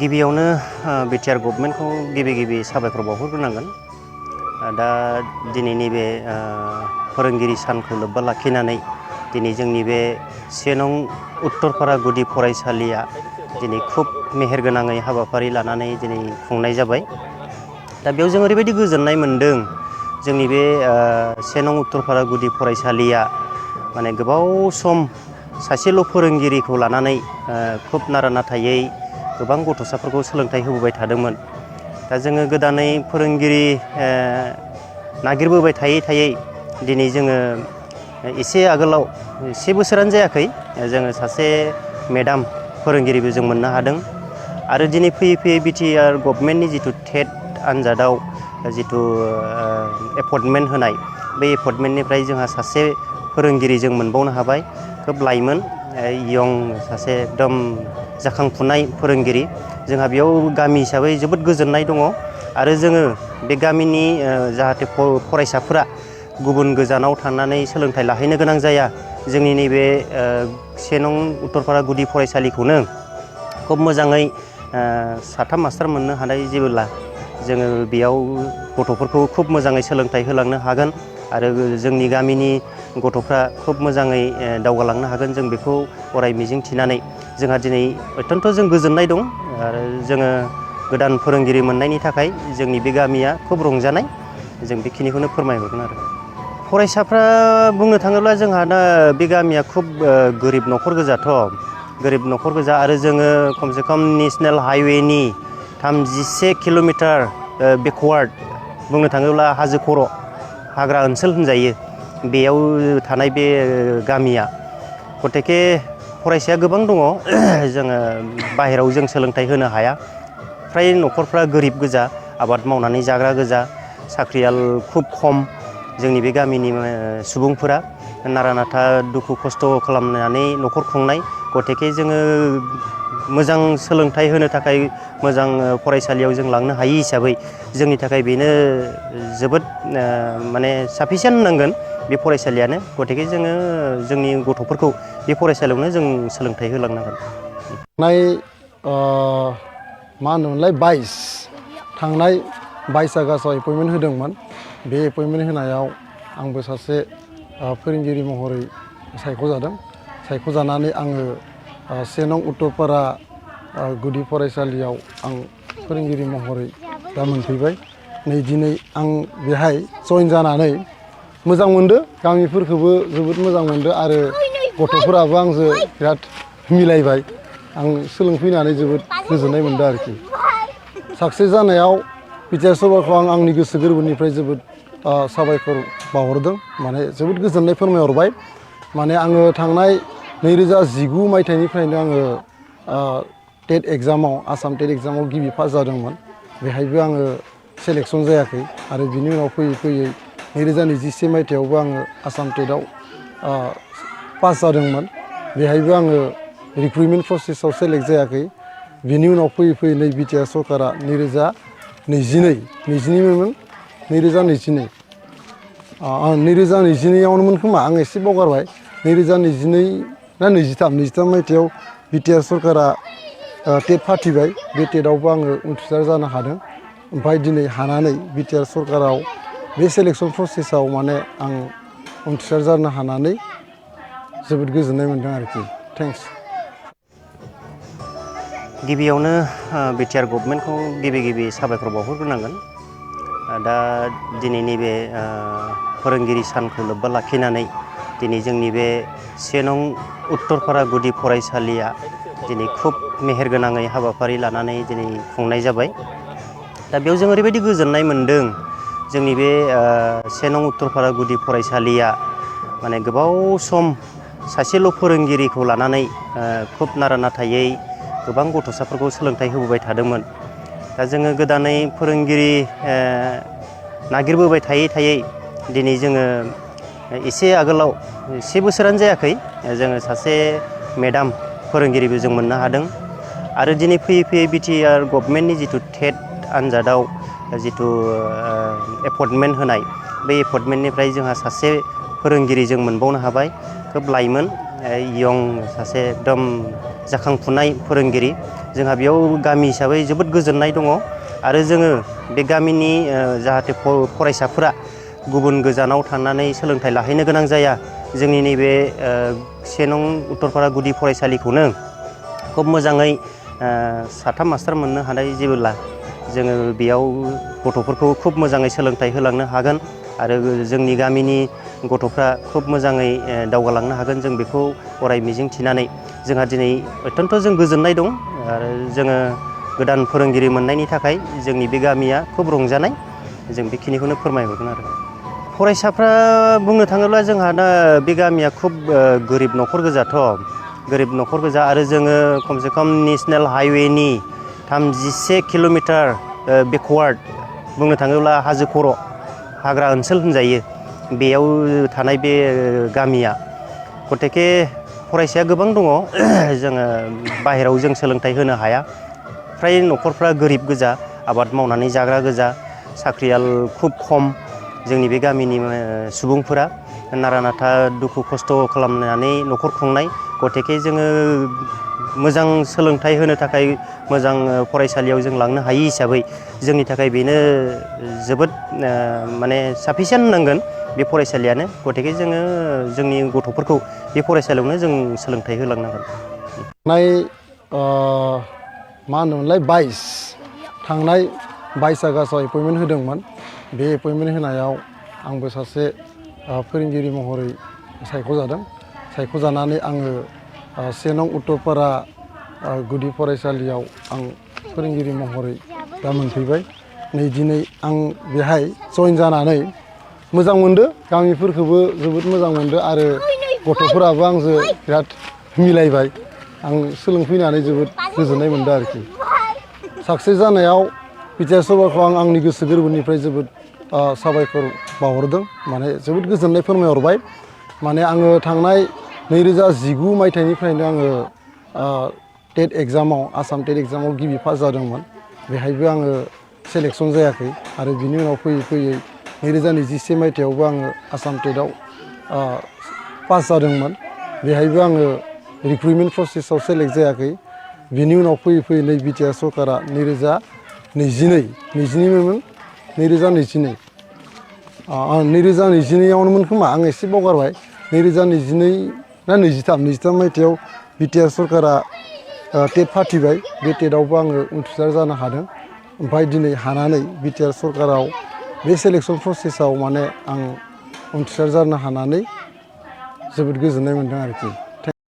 गिबियावनो बिटिआर गभर्नमेन्टखौ गिबि साबायखर बावहरग्रोनांगोन। दा दिनैनि बे फोरोंगिरि सानखौ लोब्बा लाखिनानै दिनै जोंनि बे 1 नं उत्तरपारा गुदि फरायसालिया दिनै खुब मेहेरगोनाङै हाबाफारि लानानै दिनै खुंनाय जाबाय। दा बेयाव जों ओरैबायदि गोजोननाय मोन्दों, जोंनि बे 1 नं उत्तरपारा गुदि फरायसालिया माने गोबाव सम सासेल' फोरोंगिरिखौ लानानै खुब नारा नाथायै गोबां गथ'साफोरखौ सोलोंथाइ होबोबाय थादोंमोन। दा जोङो गोदानै फोरोंगिरि नागिरबोबाय थायै दिनै जोङो एसे आगोलाव 1 बोसोरानो जायाखै जोङो सासे मेडाम फोरोंगिरिबो जों मोननो हादों। आरो दिनै फैयै बिटिआर गभर्नमेन्टनि जिथु टेट आनजादाव जिथु एपइन्टमेन्ट होनाय, बे एपइन्टमेन्टनिफ्राय जोंहा सासे फोरोंगिरि जों मोनबावनो हाबाय। खोब लाइमोन यं सासे एकदम जाखांफुनाय फोरोंगिरि। जोंहा बेयाव गामि हिसाबै जोबोद गोजोननाय दङ। आरो जोङो बे गामिनि जाहाथे फरायसाफोरा गुबुन गोजानाव थांनानै सोलोंथाइ लाहैनो गोनां जाया, जोंनि नैबे 1 नं उत्तरपारा गुदि फरायसालिखौनो खोब मोजाङै साथाम मास्टार मोननो हानाय जेबोला जोङो बेयाव गथ'फोरखौ खोब मोजाङै सोलोंथाइ होलांनो हागोन आरो जोंनि गामिनि गथ'फ्रा खोब मोजाङै दावगालांनो हागोन, जों बेखौ अराय मिजिं थिनानै जोंहा दिनै अत्यन्त जों गोजोननाय दं। आरो जोङो गोदान फोरोंगिरि मोननायनि थाखाय जोंनि बे गामिया खोब रंजानाय, जों बेखिनिखौनो फोरमायहरगोन। आरो फरायसाफ्रा बुंनो थाङोब्ला जोंहा दा बे गामिया खोब गोरिब न'खर गोजाथ', गोरिब न'खर गोजा। आरो जोङो खमसे खम नेसनेल हाइवेनि 31 किल'मिटार बेकवार्ड, बुंनो थाङोब्ला हाजो खर' हाग्रा ओनसोल होनजायो बेयाव थानाय बे गामिया। गथिखे फरायसाया गोबां दङ। जोङो बाहेरायाव जों सोलोंथाइ होनो हाया। फ्राय न'खरफ्रा गोरिब गोजा, आबाद मावनानै जाग्रा गोजा, साख्रियाल खुब खम। जोंनि बे गामिनि सुबुंफोरा नारा नाथा दुखु खस्थ' खालामनानै न'खर खुंनाय। गथिखे जोङो मोजां सोलोंथाइ होनो थाखाय मोजां फरायसालियाव जों लांनो हायि हिसाबै जोंनि थाखाय बेनो जोबोद माने साफिसियेन्ट होननांगोन बे फरायसालियानो। गथिखे जोङो जोंनि गथ'फोरखौ बे फरायसालियावनो जों सोलोंथाइ होलांनांगोन। मा होनोमोनलाय 22 आगष्टआव एपइन्टमेन्ट होदोंमोन। बे एपइन्टमेन्ट होनायाव आंबो सासे फोरोंगिरि महरै सायख'जादों। सायख'जानानै आङो 1 नं उत्तरपारा गुदि फरायसालियाव आं फोरोंगिरि महरै दा मोनफैबाय। नै दिनै आं बेहाय जइन जानानै मोजां मोनदों, गामिफोरखौबो जोबोद मोजां मोनदों आरो गथ'फोराबो आंजों बिराद मिलायबाय। आं सोलोंफैनानै जोबोद गोजोननाय मोनदों आरोखि। साक्सेस जानायाव बिटिआर सरकखौ आं आंनि गोसो गोरबोनिफ्राय जोबोद साबायखर बावहरदों। माने जोबोद गोजोननाय फोरमायहरबाय। माने आङो थांनाय 2019 मायथाइनिफ्रायनो आङो टेट एग्जामाव, आसाम टेट एग्जामाव गिबि पास जादोंमोन। बेहायबो आङो सेलेकसन जायाखै आरो बिनि उनाव फैयै 2021 मायथाइयावबो आङो आसाम टेटआव पास जादोंमोन। बेहायबो आङो रिक्रुटमेन्ट प्रसेसआव सेलेक्ट जायाखै। बिनि उनाव फैयै नै बिटिआर सरकारा 2022आवनोमोन खोमा, आं एसे बावगारबाय। 2022 ना 23 मायथाइयाव बिटिआर सरकारा टेट फाथिबाय। बे टेटआवबो आङो उथ्रिसार जानो हादों। ओमफ्राय दिनै हानानै बिटिआर सरकाराव बे सेलेक्सन प्रसेसआव माने आं उथ्रिसार जानो हानानै जोबोद गोजोननाय मोनदों आरोखि। थेंक्स। गिबियावनो बिटिआर गभर्नमेन्टखौ गिबि साबायखर बावहरग्रोनांगोन। दा दिनैनि बे फोरोंगिरि सानखौ लोब्बा लाखिनानै दिनै जोंनि बे 1 नं उत्तरपारा गुदि फरायसालिया दिनै खुब मेहेरगोनाङै हाबाफारि लानानै दिनै खुंनाय जाबाय। दा बेयाव जों ओरैबायदि गोजोननाय मोन्दों, जोंनि बे 1 नं उत्तरपारा गुदि फरायसालिया माने गोबाव सम सासेल' फोरोंगिरिखौ लानानै खुब नारा नाथायै गोबां गथ'साफोरखौ सोलोंथाइ होबोबाय थादोंमोन। दा जोङो गोदानै फोरोंगिरि नागिरबोबाय थायै दिनै जोङो एसे आगोलाव 1 बोसोरानो जायाखै जोङो सासे मेडाम फोरोंगिरिबो जों मोननो हादों। आरो दिनै फैयै बिटिआर गभर्नमेन्टनि जिथु टेट आनजादाव जिथु एपइन्टमेन्ट होनाय, बे एपइन्टमेन्टनिफ्राय जोंहा सासे फोरोंगिरि जों मोनबावनो हाबाय। खोब लाइमोन यं सासे एकदम जाखांफुनाय फोरोंगिरि जोंहा बेयाव गामि हिसाबै जोबोद गोजोननाय दङ आरो जोङो बे गामिनि जाहाथे फरायसाफोरा गुबुन गोजानाव थांनानै सोलोंथाइ लाहैनो गोनां जाया जोंनि नैबे 1 नं उत्तरपारा गुदि फरायसालिखौनो खोब मोजाङै साथाम मास्टार मोननो हानाय जेबोला जोङो बेयाव गथ'फोरखौ खोब मोजाङै सोलोंथाइ होलांनो हागोन आरो जोंनि गामिनि गथ'फ्रा खोब मोजाङै दावगालांनो हागोन जों बेखौ अराय मिजिं थिनानै जोंहा दिनै अत्यन्त जों गोजोननाय दं आरो जोङो गोदान फोरोंगिरि मोननायनि थाखाय जोंनि बे गामिया खोब रंजानाय जों बेखिनिखौनो फोरमायहरगोन आरो फरायसाफ्रा बुंनो थाङोब्ला जोंहा दा बे गामिया खोब गोरिब न'खर गोजाथ' गोरिब न'खर गोजा आरो जोङो खमसे खम नेसनेल हाइवेनि 31 किल'मिटार बेकवार्ड बुंनो थाङोब्ला हाजो खर' हाग्रा ओनसोल होनजायो बेयाव थानाय बे गामिया गतिके फरायसाया गोबां दङ जोङो बाहेरायाव जों सोलोंथाइ होनो हाया फ्राय न'खरफ्रा गोरिब गोजा आबाद मावनानै जाग्रा गोजा साख्रियाल खुब खम जोंनि बे गामिनि सुबुंफोरा नारा नाथा दुखु खस्थ' खालामनानै न'खर खुंनाय गतिके जोङो मोजां सोलोंथाइ होनो थाखाय मोजां फरायसालियाव जों लांनो हायि हिसाबै जोंनि थाखाय बेनो जोबोद माने साफिसियेन्ट होननांगोन बे फरायसालियानो गतिके जोङो जोंनि गथ'फोरखौ बे फरायसालियावनो जों सोलोंथाइ होलांनांगोन मा होनोमोनलाय 22 थांनाय 22 आगष्टआव एपइन्टमेन्ट होदोंमोन बे एपइन्टमेन्ट होनायाव आंबो सासे फोरोंगिरि महरै सायख'जानानै आङो 1 नं उत्तरपारा गुदि फरायसालियाव आं फोरोंगिरि महरै दा मोनफैबाय नै दिनै आं बेहाय जइन जानानै मोजां मोनदो गामिफोरखौबो जोबोद मोजां मोनदो आरो गथ'फोराबो आंजों बिराद मिलायबाय आं सोलोंफैनानै जोबोद गोजोननाय मोनदों आरोखि साक्सेस जानायाव बिटिआर सरकारखौ आं आंनि गोसो गोरबोनिफ्राय जोबोद साबायखर बावहरदों माने जोबोद गोजोननाय फोरमायहरबाय माने आङो थांनाय 2019 मायथाइनिफ्रायनो आङो टेट एग्जामाव आसाम टेट एग्जामाव गिबि पास जादोंमोन बेहायबो आङो सेलेक्सन जायाखै आरो बिनि उनाव फैयै फैयै 2021 मायथाइयावबो आङो आसाम टेटआव पास जादोंमोन बेहायबो आङो रिक्रुटमेन्ट प्रसेसआव सेलेक्ट जायाखै बिनि उनाव फैयै फैयै नै बिटिआर सरकारा 2022आवनोमोन खोमा आं एसे बावगारबाय 2022 ना 23 मायथाइयाव बिटिआर सरकारा टेट फाथिबाय बे टेटआवबो आङो उथ्रिसार जानो हादों ओमफ्राय दिनै हानानै बिटिआर सरकाराव बे सेलेक्सन प्रसेसआव माने आं उथ्रिसार जानो हानानै जोबोद गोजोननाय मोनदों आरोखि